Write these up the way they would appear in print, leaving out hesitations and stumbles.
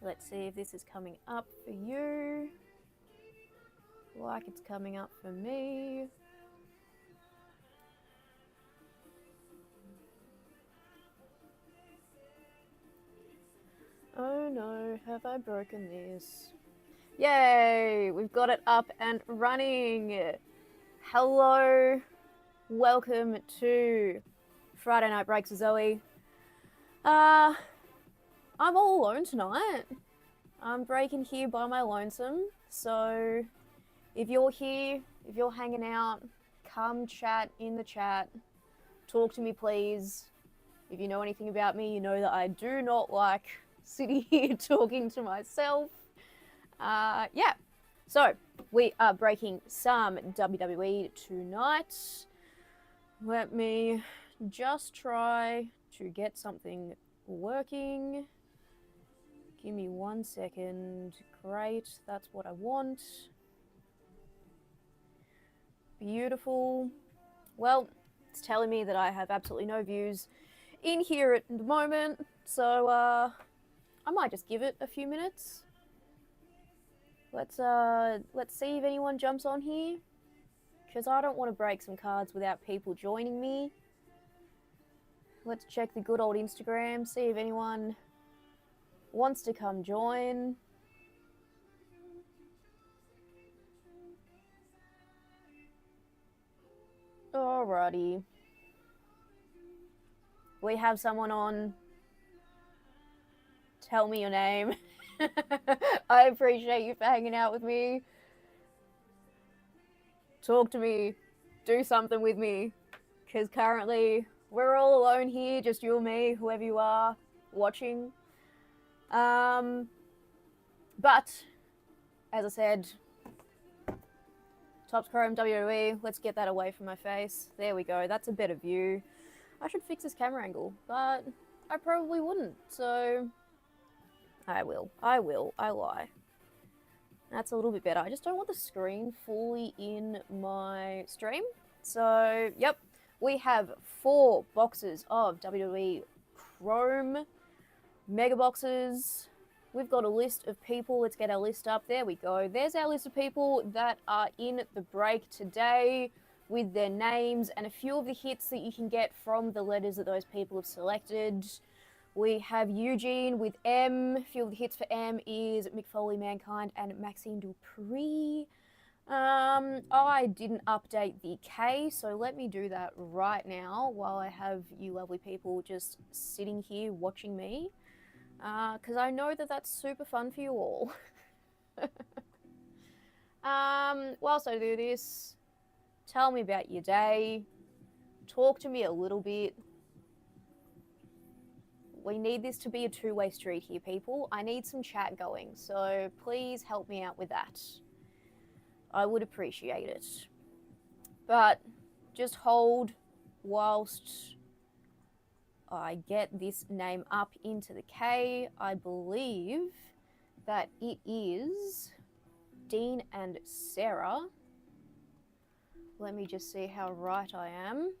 Let's see if this is coming up for you. Like it's coming up for me. Oh no, have I broken this? Yay! We've got it up and running. Hello. Welcome to Friday Night Breaks with Zoe. I'm all alone tonight. I'm breaking here by my lonesome. So if you're here, if you're hanging out, come chat in the chat. Talk to me, please. If you know anything about me, you know that I do not like sitting here talking to myself. Yeah. So we are breaking some WWE tonight. Let me just try to get something working. Give me 1 second. Great, that's what I want. Beautiful. Well, it's telling me that I have absolutely no views in here at the moment, so I might just give it a few minutes. Let's see if anyone jumps on here, because I don't want to break some cards without people joining me. Let's check the good old Instagram, see if anyone wants to come join. Alrighty. We have someone on. Tell me your name. I appreciate you for hanging out with me. Talk to me. Do something with me. Because currently, we're all alone here, just you and me, whoever you are, watching. But, as I said, Tops Chrome WWE, let's get that away from my face. There we go, that's a better view. I should fix this camera angle, but I probably wouldn't, so I lie. That's a little bit better. I just don't want the screen fully in my stream. So, yep, we have 4 boxes of WWE Chrome mega boxes. We've got a list of people. Let's get our list up. There we go. There's our list of people that are in the break today with their names and a few of the hits that you can get from the letters that those people have selected. We have Eugene with M. A few of the hits for M is Mick Foley, Mankind, and Maxine Dupree. I didn't update the K, so let me do that right now while I have you lovely people just sitting here watching me. Because I know that that's super fun for you all. Whilst I do this, tell me about your day. Talk to me a little bit. We need this to be a two-way street here, people. I need some chat going, so please help me out with that. I would appreciate it. But just hold whilst I get this name up into the K. I believe that it is Dean and Sarah. Let me just see how right I am.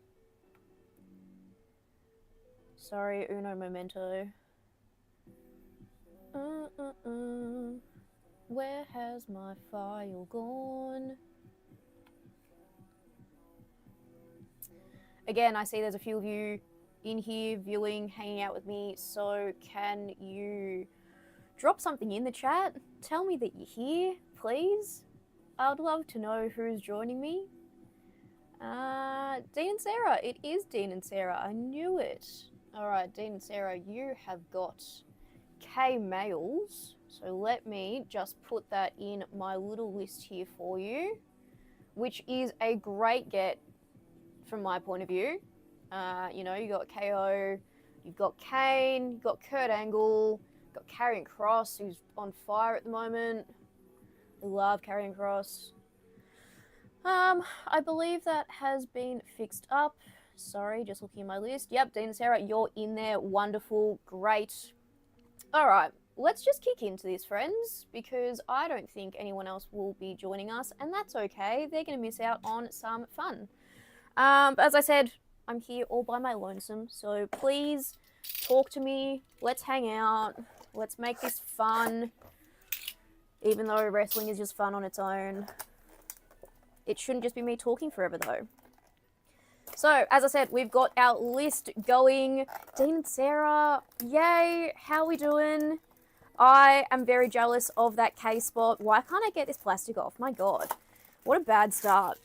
Sorry, uno momento. Where has my file gone? Again, I see there's a few of you in here viewing, hanging out with me, so can you drop something in the chat? Tell me that you're here, please. I'd love to know who's joining me. Dean and Sarah. It is Dean and Sarah. I knew it. Alright, Dean and Sarah, you have got K males. So let me just put that in my little list here for you, which is a great get from my point of view. You know, you got KO, you've got Kane, you've got Kurt Angle, you've got Karrion Kross, who's on fire at the moment. I love Karrion Kross. I believe that has been fixed up. Sorry, just looking at my list. Yep, Dean and Sarah, you're in there. Wonderful, great. All right, let's just kick into this, friends, because I don't think anyone else will be joining us, and that's okay. They're going to miss out on some fun. But as I said, I'm here all by my lonesome, so please talk to me. Let's hang out. Let's make this fun. Even though wrestling is just fun on its own. It shouldn't just be me talking forever, though. So, as I said, we've got our list going. Dean and Sarah, yay. How are we doing? I am very jealous of that K spot. Why can't I get this plastic off? My God. What a bad start.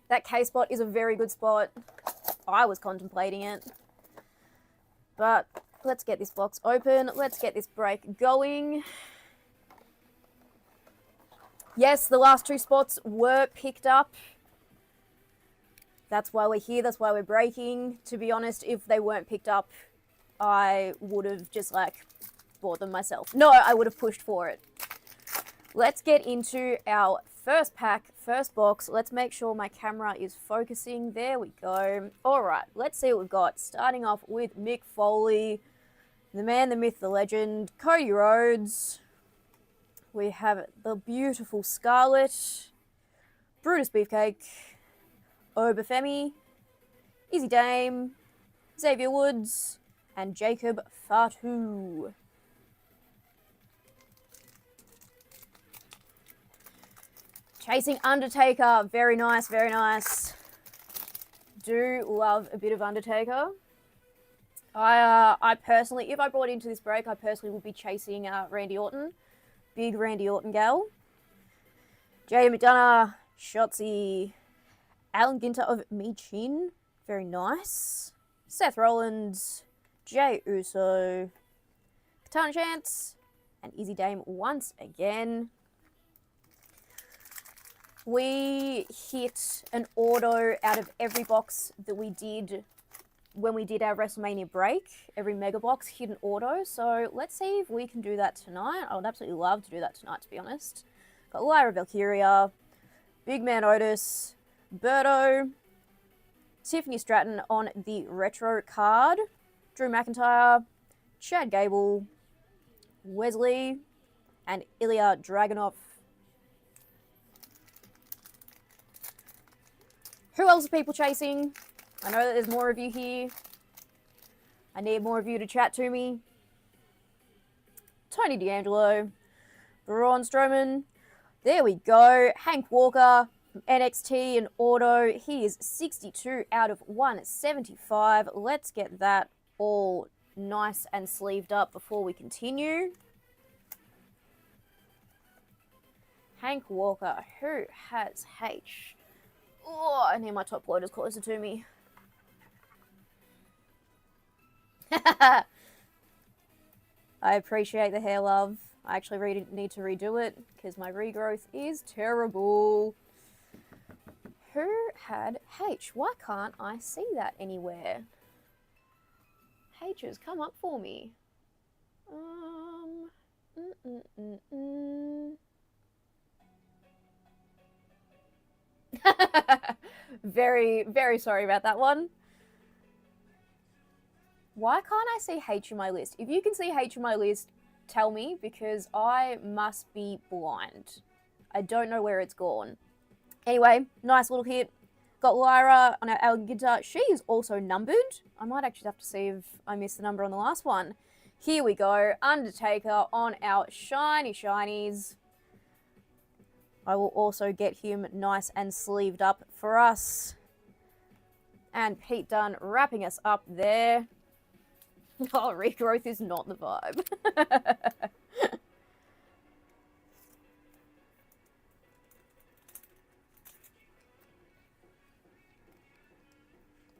That K spot is a very good spot. I was contemplating it. But let's get this box open. Let's get this break going. Yes, the last 2 spots were picked up. That's why we're here. That's why we're breaking. To be honest, if they weren't picked up, I would have just like bought them myself. No, I would have pushed for it. Let's get into our first pack, first box. Let's make sure my camera is focusing. There we go. All right, let's see what we've got. Starting off with Mick Foley, the man, the myth, the legend, Cody Rhodes. We have the beautiful Scarlett, Brutus Beefcake, Obafemi, Easy Dame, Xavier Woods, and Jacob Fatu. Chasing Undertaker. Very nice, very nice. Do love a bit of Undertaker. I personally, if I brought into this break, I personally would be chasing Randy Orton. Big Randy Orton gal. Jay McDonough, Shotzi, Alan Ginter of Michin. Very nice. Seth Rollins, Jay Uso, Katana Chance, and Easy Dame once again. We hit an auto out of every box that we did when we did our WrestleMania break. Every mega box hit an auto. So let's see if we can do that tonight. I would absolutely love to do that tonight, to be honest. Got Lyra Valkyria, Big Man Otis, Berto, Tiffany Stratton on the retro card, Drew McIntyre, Chad Gable, Wesley, and Ilya Dragunov. Who else are people chasing? I know that there's more of you here. I need more of you to chat to me. Tony D'Angelo, Braun Strowman. There we go. Hank Walker from NXT and auto. He is 62 out of 175. Let's get that all nice and sleeved up before we continue. Hank Walker, who has H? Oh, I need my top loaders closer to me. I appreciate the hair, love. I actually need to redo it because my regrowth is terrible. Who had H? Why can't I see that anywhere? H's, come up for me. Very, very sorry about that one. Why can't I see H in my list? If you can see H in my list, tell me, because I must be blind. I don't know where it's gone. Anyway, nice little hit. Got Lyra on our Alan Ginter. She is also numbered. I might actually have to see if I missed the number on the last one. Here we go. Undertaker on our shiny shinies. I will also get him nice and sleeved up for us. And Pete Dunne wrapping us up there. Oh, regrowth is not the vibe.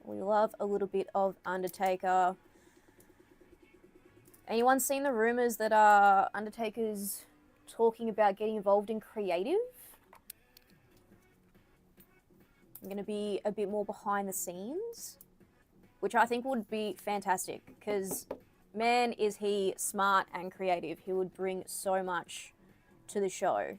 We love a little bit of Undertaker. Anyone seen the rumors that Undertaker's talking about getting involved in creative? I'm going to be a bit more behind the scenes, which I think would be fantastic because, man, is he smart and creative. He would bring so much to the show.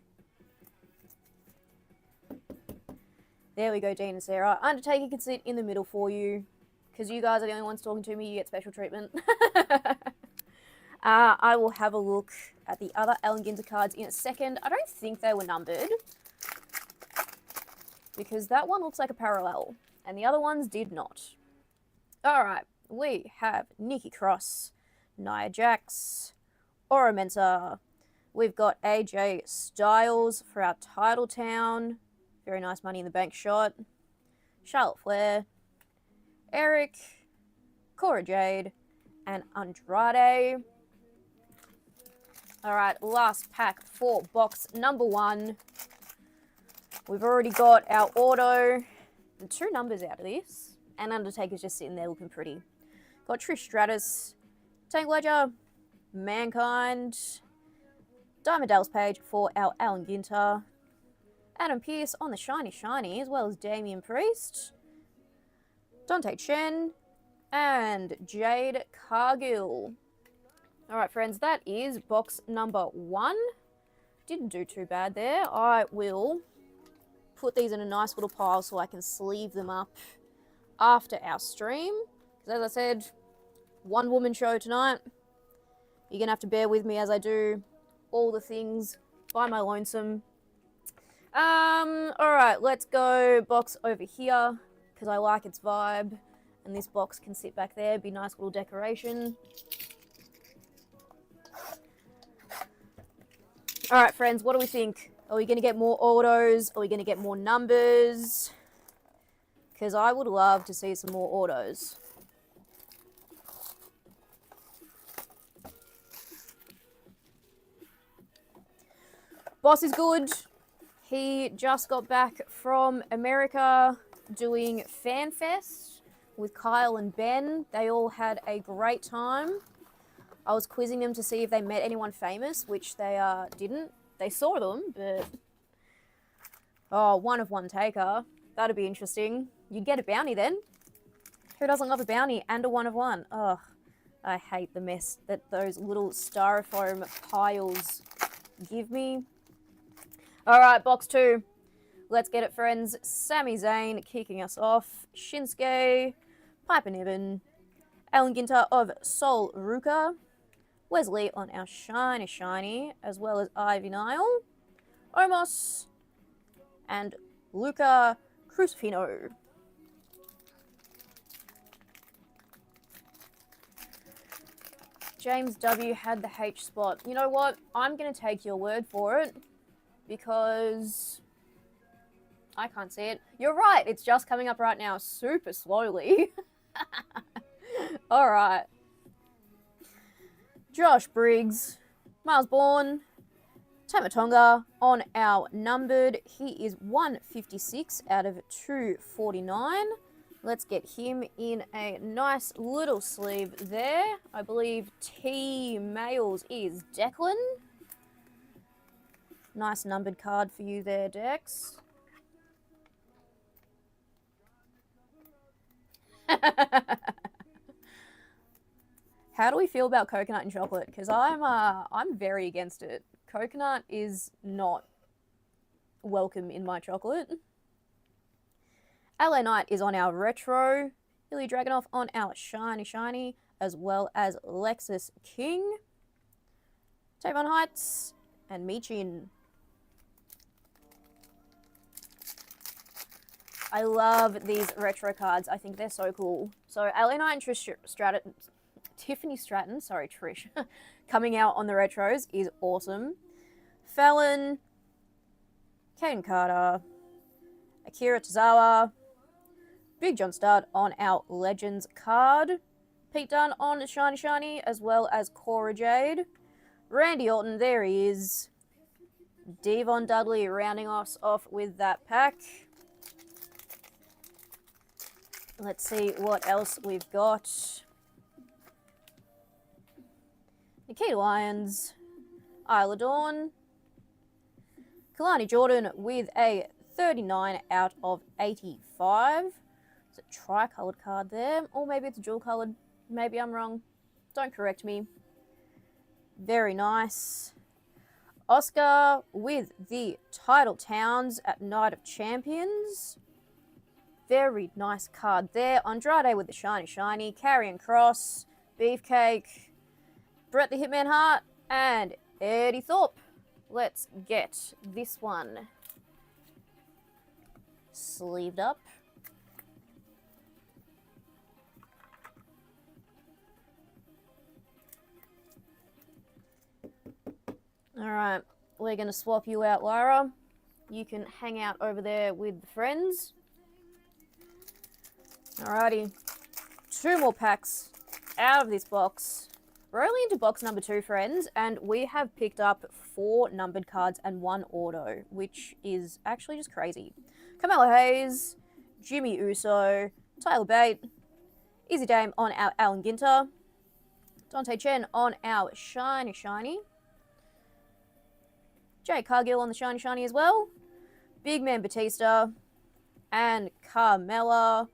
There we go, Dean and Sarah. Undertaker can sit in the middle for you because you guys are the only ones talking to me. You get special treatment. I will have a look at the other Alan Ginter cards in a second. I don't think they were numbered because that one looks like a parallel and the other ones did not. All right, we have Nikki Cross, Nia Jax, Oro Mensah. We've got AJ Styles for our title town. Very nice Money in the Bank shot. Charlotte Flair, Eric, Cora Jade, and Andrade. Alright, last pack for box number 1. We've already got our auto. The 2 numbers out of this. And Undertaker's just sitting there looking pretty. Got Trish Stratus, Tank Ledger, Mankind, Diamond Dallas Page for our Alan Ginter, Adam Pearce on the Shiny, as well as Damian Priest, Dante Chen, and Jade Cargill. Alright friends, that is box number 1. Didn't do too bad there. I will put these in a nice little pile so I can sleeve them up after our stream. Because as I said, one-woman show tonight. You're going to have to bear with me as I do all the things by my lonesome. Alright, let's go box over here because I like its vibe. And this box can sit back there, be a nice little decoration. Alright friends, what do we think? Are we going to get more autos? Are we going to get more numbers? Because I would love to see some more autos. Boss is good. He just got back from America doing FanFest with Kyle and Ben. They all had a great time. I was quizzing them to see if they met anyone famous, which they didn't. They saw them, but... Oh, one of one taker. That'd be interesting. You'd get a bounty then. Who doesn't love a bounty and a one of one? Ugh, I hate the mess that those little styrofoam piles give me. Alright, box 2. Let's get it, friends. Sami Zayn kicking us off. Shinsuke, Piper Niven, Alan Ginter of Sol Ruka, Wesley on our shiny, as well as Ivy Nile, Omos, and Luca Crucifino. James W. had the H spot. You know what? I'm going to take your word for it because I can't see it. You're right. It's just coming up right now super slowly. All right. Josh Briggs, Miles Bourne, Tamatonga on our numbered. He is 156 out of 249. Let's get him in a nice little sleeve there. I believe T Males is Declan. Nice numbered card for you there, Dex. How do we feel about coconut and chocolate? Because I'm very against it. Coconut is not welcome in my chocolate. LA Knight is on our retro. Ilya Dragunov on our shiny, as well as Lexus King. Tavon Heights and Michin. I love these retro cards. I think they're so cool. So LA Knight and Tiffany Stratton, sorry Trish, coming out on the retros is awesome. Fallon, Kane Carter, Akira Tozawa, Big John Studd on our Legends card. Pete Dunne on shiny, as well as Cora Jade. Randy Orton, there he is. Devon Dudley rounding us off with that pack. Let's see what else we've got. Nikita Lyons, Isla Dawn, Kalani Jordan with a 39 out of 85. It's a tri-coloured card there, or maybe it's dual-coloured. Maybe I'm wrong. Don't correct me. Very nice. Oscar with the title towns at Night of Champions. Very nice card there. Andrade with the shiny. Karrion Kross, Beefcake, Bret the Hitman Hart, and Eddie Thorpe. Let's get this one sleeved up. Alright, we're going to swap you out, Lyra. You can hang out over there with the friends. Alrighty. 2 more packs out of this box. We're only into box number 2, friends, and we have picked up 4 numbered cards and 1 auto, which is actually just crazy. Carmelo Hayes, Jimmy Uso, Tyler Bate, Easy Dame on our Alan Ginter, Dante Chen on our Shiny, Jay Cargill on the Shiny as well, Big Man Batista, and Carmella,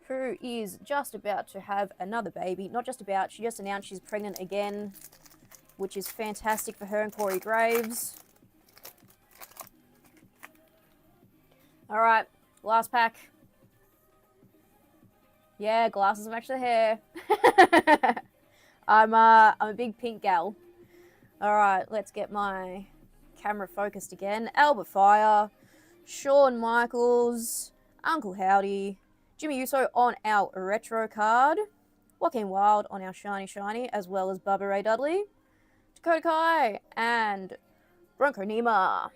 who is just about to have another baby. Not just about, she just announced she's pregnant again, which is fantastic for her and Corey Graves. Alright, last pack. Yeah, glasses match the hair. I'm a big pink gal. Alright, let's get my camera focused again. Albert Fire, Shawn Michaels, Uncle Howdy, Jimmy Uso on our retro card, Joaquin Wilde on our shiny, as well as Bubba Ray Dudley, Dakota Kai, and Bronco Nima.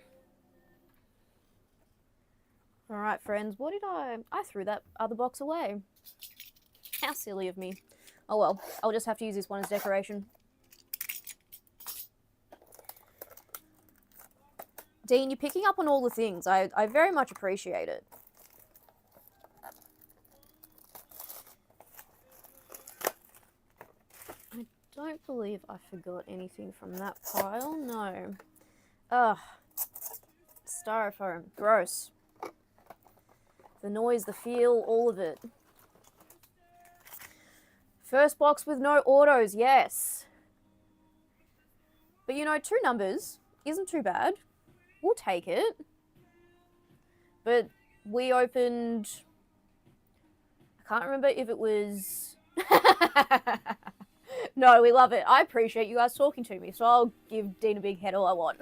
Alright, friends, what did I threw that other box away. How silly of me. Oh well, I'll just have to use this one as decoration. Dean, you're picking up on all the things. I very much appreciate it. I don't believe I forgot anything from that pile. No. Ugh. Styrofoam. Gross. The noise, the feel, all of it. First box with no autos, yes. But you know, 2 numbers isn't too bad. We'll take it. But we opened... I can't remember if it was... No, we love it. I appreciate you guys talking to me, so I'll give Dean a big head all I want.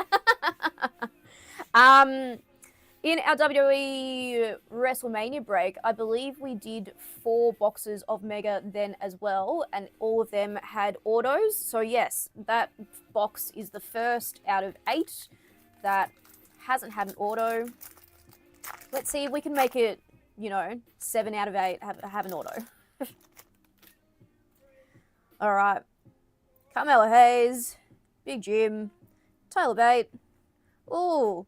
In our WWE WrestleMania break, I believe we did 4 boxes of Mega then as well, and all of them had autos. So yes, that box is the first out of 8 that hasn't had an auto. Let's see if we can make it, you know, 7 out of 8 have an auto. All right. Carmelo Hayes, Big Jim, Tyler Bate. Ooh.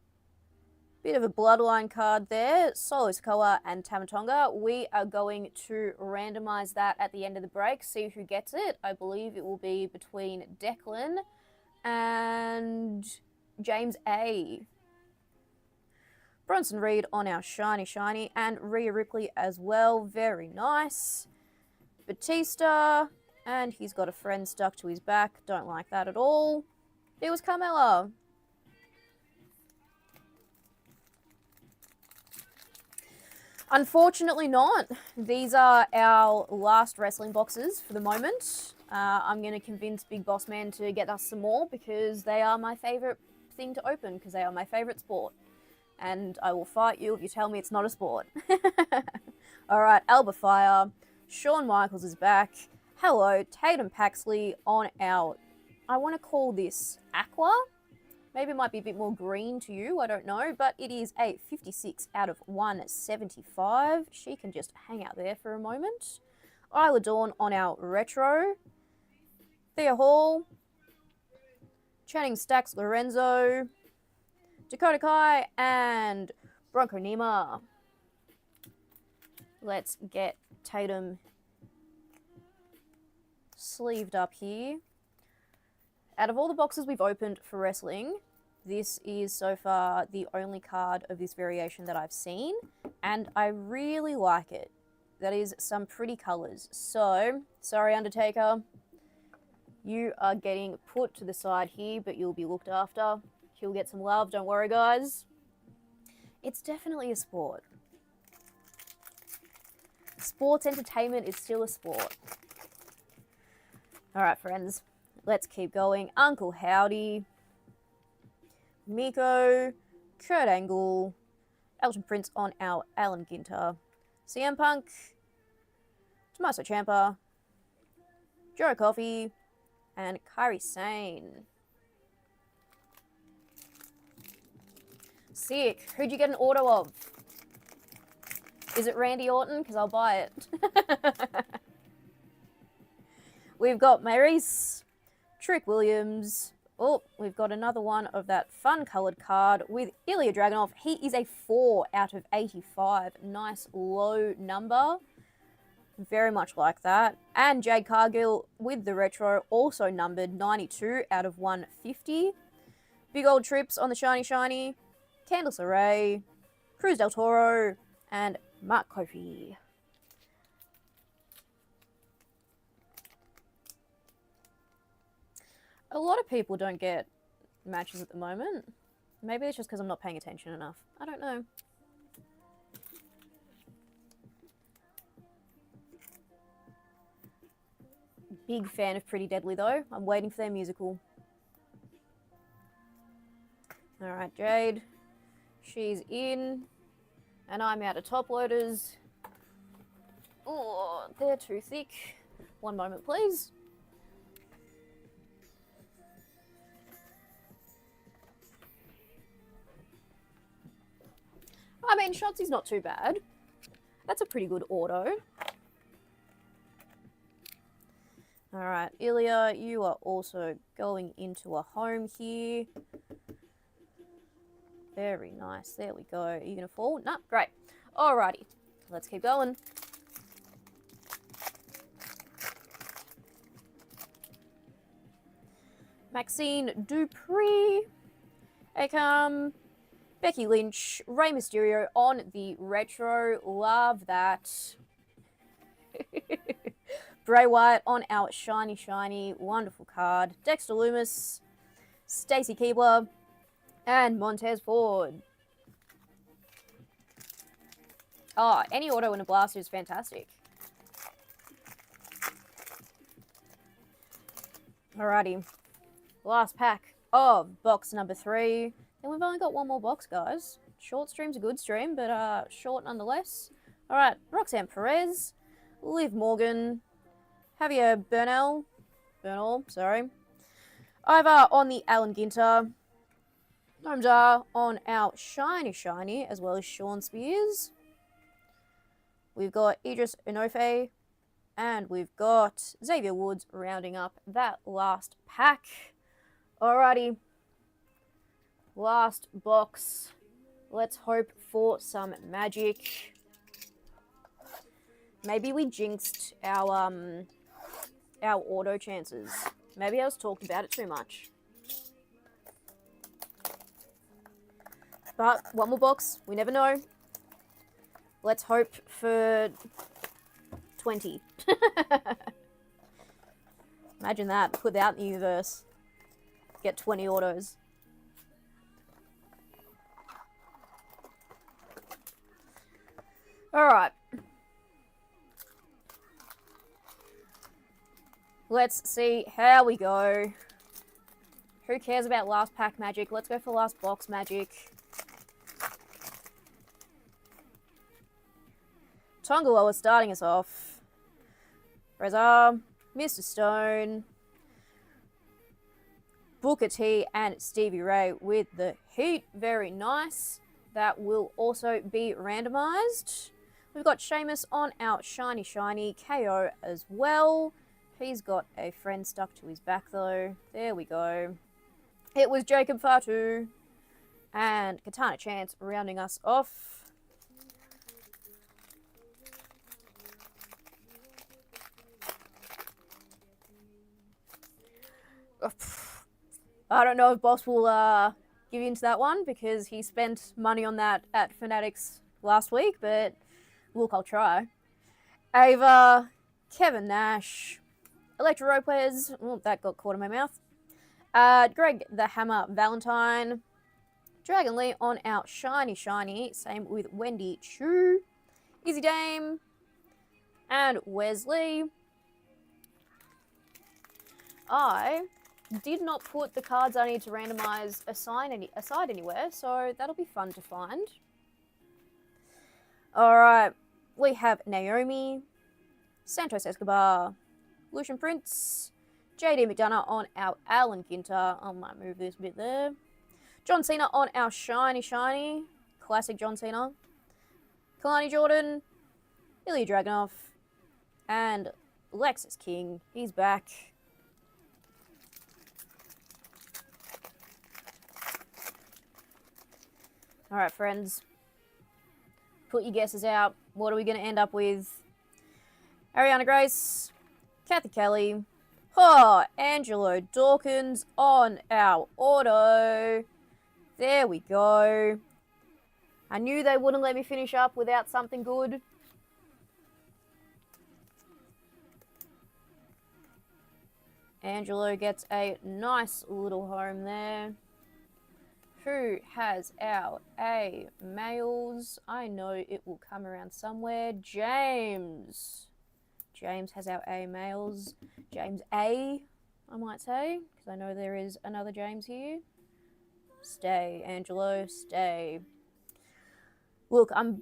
Bit of a bloodline card there. Solo Sikoa and Tamatonga. We are going to randomize that at the end of the break. See who gets it. I believe it will be between Declan and James A. Bronson Reed on our shiny. And Rhea Ripley as well. Very nice. Batista. And he's got a friend stuck to his back. Don't like that at all. It was Carmella. Unfortunately not. These are our last wrestling boxes for the moment. I'm going to convince Big Boss Man to get us some more because they are my favourite thing to open because they are my favourite sport. And I will fight you if you tell me it's not a sport. Alright, Alba Fire. Shawn Michaels is back. Hello, Tatum Paxley on our... I want to call this Aqua. Maybe it might be a bit more green to you, I don't know, but it is a 56 out of 175. She can just hang out there for a moment. Isla Dawn on our retro. Thea Hall. Channing Stacks Lorenzo. Dakota Kai and Bronco Nima. Let's get Tatum sleeved up here. Out of all the boxes we've opened for wrestling, this is so far the only card of this variation that I've seen, and I really like it. That is some pretty colours. So, sorry Undertaker, you are getting put to the side here, but you'll be looked after. He'll get some love, don't worry guys. It's definitely a sport. Sports entertainment is still a sport. Alright friends. Let's keep going. Uncle Howdy, Miko, Kurt Angle, Elton Prince on our Alan Ginter, CM Punk, Tommaso Ciampa, Joe Coffey, and Kairi Sane. Sick. Who'd you get an auto of? Is it Randy Orton? Because I'll buy it. We've got Maryse, Trick Williams. Oh, we've got another one of that fun coloured card with Ilya Dragunov. He is a 4 out of 85. Nice low number. Very much like that. And Jade Cargill with the retro, also numbered 92 out of 150. Big old trips on the Shiny Shiny. Candice LeRae, Cruz del Toro, and Mark Kofi. A lot of people don't get matches at the moment. Maybe it's just because I'm not paying attention enough. I don't know. Big fan of Pretty Deadly though. I'm waiting for their musical. Alright, Jade. She's in. And I'm out of top loaders. Oh, they're too thick. One moment, please. I mean, Shotzi's not too bad. That's a pretty good auto. Alright, Ilya, you are also going into a home here. Very nice. There we go. Are you going to fall? No, great. Alrighty, let's keep going. Maxine Dupree. Akam. Becky Lynch. Rey Mysterio on the retro. Love that. Bray Wyatt on our Shiny Shiny. Wonderful card. Dexter Lumis. Stacy Keibler. And Montez Ford. Oh, any auto in a blaster is fantastic. Alrighty. Last pack of box number 3. And we've only got one more box, guys. Short stream's a good stream, but short nonetheless. Alright, Roxanne Perez. Liv Morgan. Javier Bernal, sorry. Ivar on the Alan Ginter. Nomjar on our Shiny Shiny, as well as Sean Spears. We've got Idris Inofe. And we've got Xavier Woods rounding up that last pack. Alrighty. Last box. Let's hope for some magic. Maybe we jinxed our auto chances. Maybe I was talking about it too much. But one more box. We never know. Let's hope for 20. Imagine that. Put that in the universe. Get 20 autos. Alright. Let's see how we go. Who cares about last pack magic? Let's go for last box magic. Tongaloa starting us off. Reza, Mr. Stone, Booker T, and Stevie Ray with the heat. Very nice. That will also be randomized. We've got Sheamus on our Shiny Shiny. KO as well. He's got a friend stuck to his back though. There we go. It was Jacob Fatu and Katana Chance rounding us off. I don't know if Boss will give in to that one because he spent money on that at Fanatics last week, but look, I'll try. Ava, Kevin Nash, Electro Lopez, oh, that got caught in my mouth. Greg the Hammer Valentine, Dragon Lee on our Shiny Shiny, same with Wendy Chu, Easy Dame, and Wesley. I did not put the cards I need to randomize aside anywhere, so that'll be fun to find. Alright, we have Naomi, Santos Escobar, Lucian Prince, JD McDonough on our Alan Ginter. I might move this bit there. John Cena on our shiny, shiny. Classic John Cena. Kalani Jordan. Ilya Dragunov. And Lexus King. He's back. Alright, friends. Put your guesses out. What are we going to end up with? Ariana Grace. Kathy Kelly. Oh, Angelo Dawkins on our auto. There we go. I knew they wouldn't let me finish up without something good. Angelo gets a nice little home there. Who has our A males? I know it will come around somewhere. James. James has our A males. James A, I might say, because I know there is another James here. Stay, Angelo, stay. Look, I'm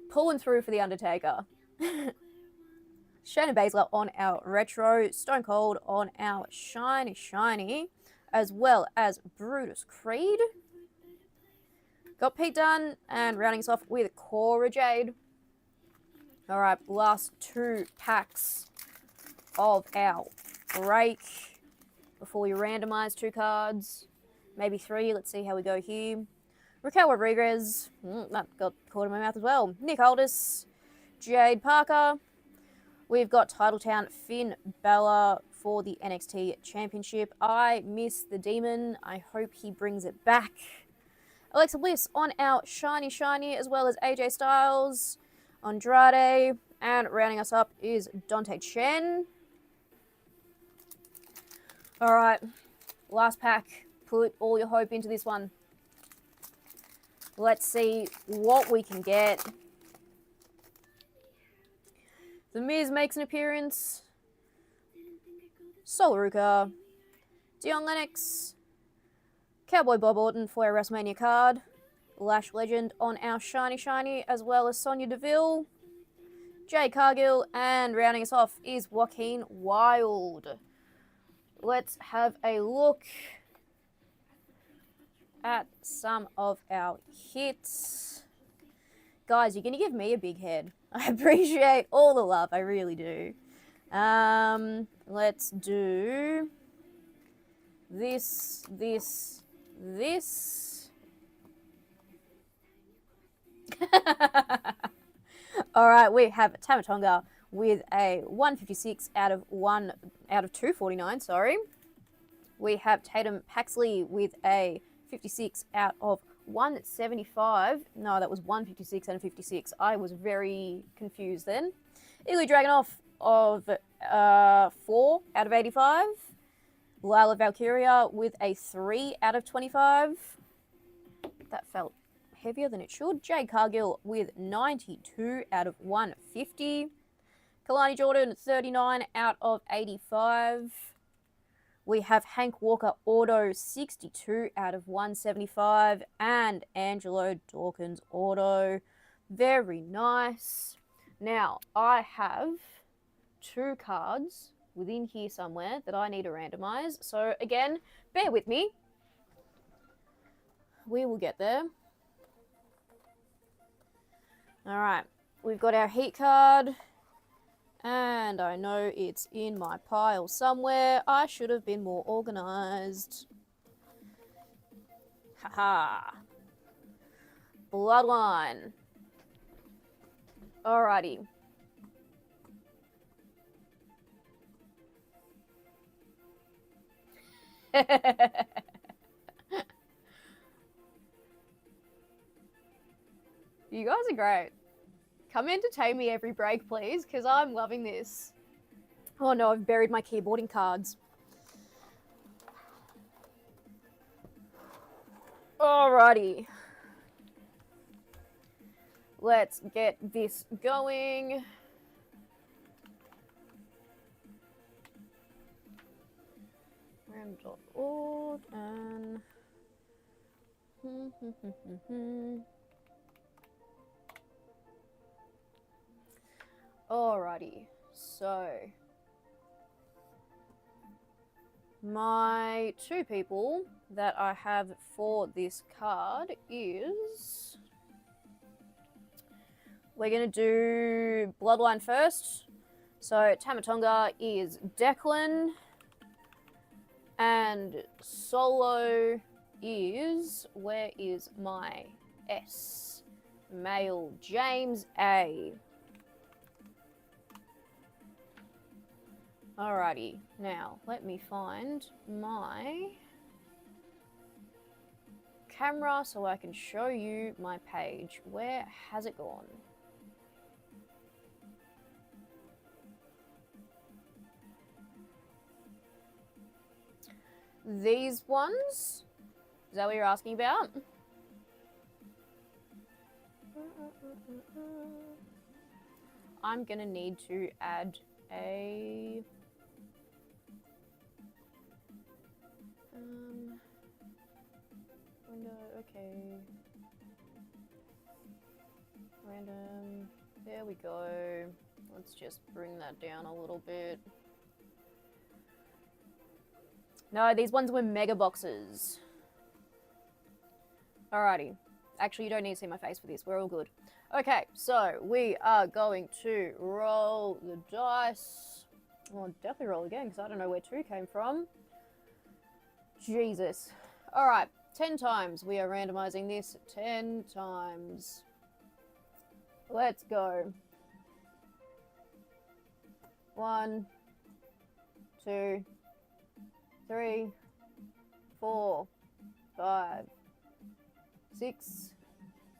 pulling through for The Undertaker. Shayna Baszler on our retro. Stone Cold on our shiny, shiny. As well as Brutus Creed. Got Pete Dunne, and rounding us off with Cora Jade. Alright, last 2 packs of our break before we randomise 2 cards. Maybe 3, let's see how we go here. Raquel Rodriguez, that got caught in my mouth as well. Nick Aldis, Jade Parker. We've got Titletown Finn Balor for the NXT Championship. I miss the Demon. I hope he brings it back. Alexa Bliss on our shiny, shiny, as well as AJ Styles, Andrade, and rounding us up is Dante Chen. Alright, last pack. Put all your hope into this one. Let's see what we can get. The Miz makes an appearance. Sol Ruka. Dion Lennox. Cowboy Bob Orton for our WrestleMania card. Lash Legend on our shiny, shiny, as well as Sonya Deville. Jay Cargill, and rounding us off is Joaquin Wilde. Let's have a look at some of our hits. Guys, you're going to give me a big head. I appreciate all the love. I really do. Let's do this. Alright, we have Tamatonga with a 156 out of 249, sorry. We have Tatum Paxley with a 56 out of 175. No, that was 156 and a 56. I was very confused then. Ilya Dragunov of 4 out of 85. Lila Valkyria with a 3 out of 25. That felt heavier than it should. Jade Cargill with 92 out of 150. Kalani Jordan, 39 out of 85. We have Hank Walker Auto, 62 out of 175. And Angelo Dawkins Auto. Very nice. Now, I have 2 cards within here somewhere that I need to randomize. So, again, bear with me. We will get there. Alright, we've got our heat card. And I know it's in my pile somewhere. I should have been more organised. Haha. Bloodline. Alrighty. You guys are great. Come entertain me every break, please, because I'm loving this. Oh no, I've buried my keyboarding cards. Alrighty. Let's get this going. Ram.org and... Alrighty, so My two people that I have for this card is... We're going to do Bloodline first. So Tamatonga is Declan. And Solo is... Where is my S? Male James A. Alrighty, now let me find my camera so I can show you my page. Where has it gone? These ones? Is that what you're asking about? I'm gonna need to add a... window, okay. Random, there we go. Let's just bring that down a little bit. No, these ones were mega boxes. Alrighty. Actually, you don't need to see my face for this. We're all good. Okay, so we are going to roll the dice. Well, definitely roll again because I don't know where 2 came from. Jesus. Alright, 10 times. We are randomizing this 10 times. Let's go. 1, 2, 3, 4, 5, 6,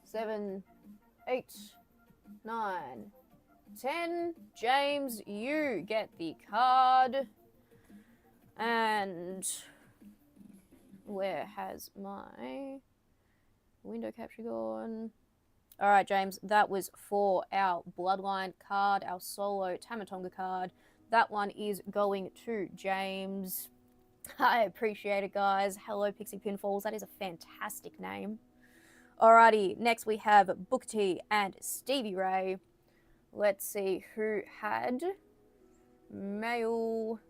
7, 8, 9, 10. James, you get the card. And where has my window capture gone? Alright, James, that was for our Bloodline card, our Solo Tamatonga card. That one is going to James. I appreciate it, guys. Hello, Pixie Pinfalls. That is a fantastic name. Alrighty, next we have Booker T and Stevie Ray. Let's see who had male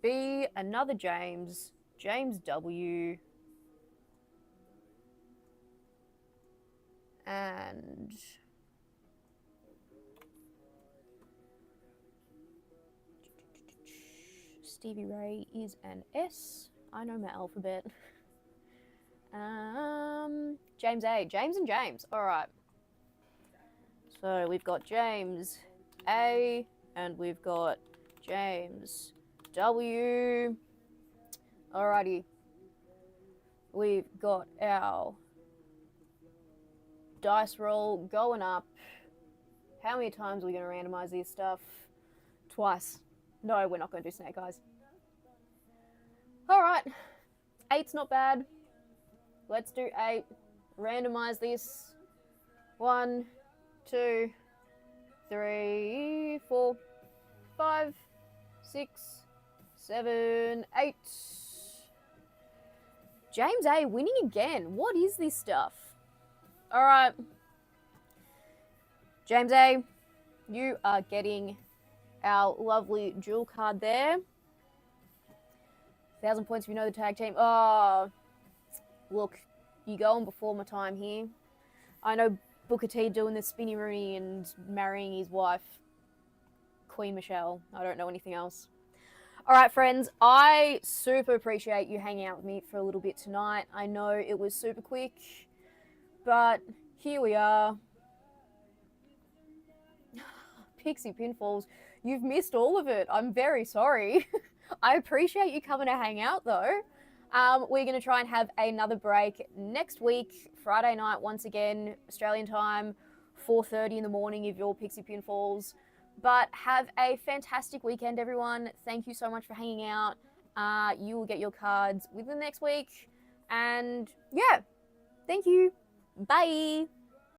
B, another James, James W, and Stevie Ray is an S. I know my alphabet. James A. James and James. Alright. So we've got James A and we've got James W. Alrighty. We've got our dice roll going up. How many times are we going to randomize this stuff? Twice. No, we're not going to do snake eyes. Alright. 8's not bad. Let's do 8. Randomize this. 1, 2, 3, 4, 5, 6, 7, 8. James A winning again. What is this stuff? Alright. James A, you are getting our lovely jewel card there. 1,000 points if you know the tag team. Oh, look, you going before my time here. I know Booker T doing the spinny Rooney and marrying his wife, Queen Michelle. I don't know anything else. All right, friends, I super appreciate you hanging out with me for a little bit tonight. I know it was super quick, but here we are. Pixie Pinfalls, you've missed all of it. I'm very sorry. I appreciate you coming to hang out, though. We're going to try and have another break next week, Friday night, once again, Australian time, 4:30 in the morning if you're Pixie Pinfalls. But have a fantastic weekend, everyone. Thank you so much for hanging out. You will get your cards within the next week. And yeah, thank you. Bye.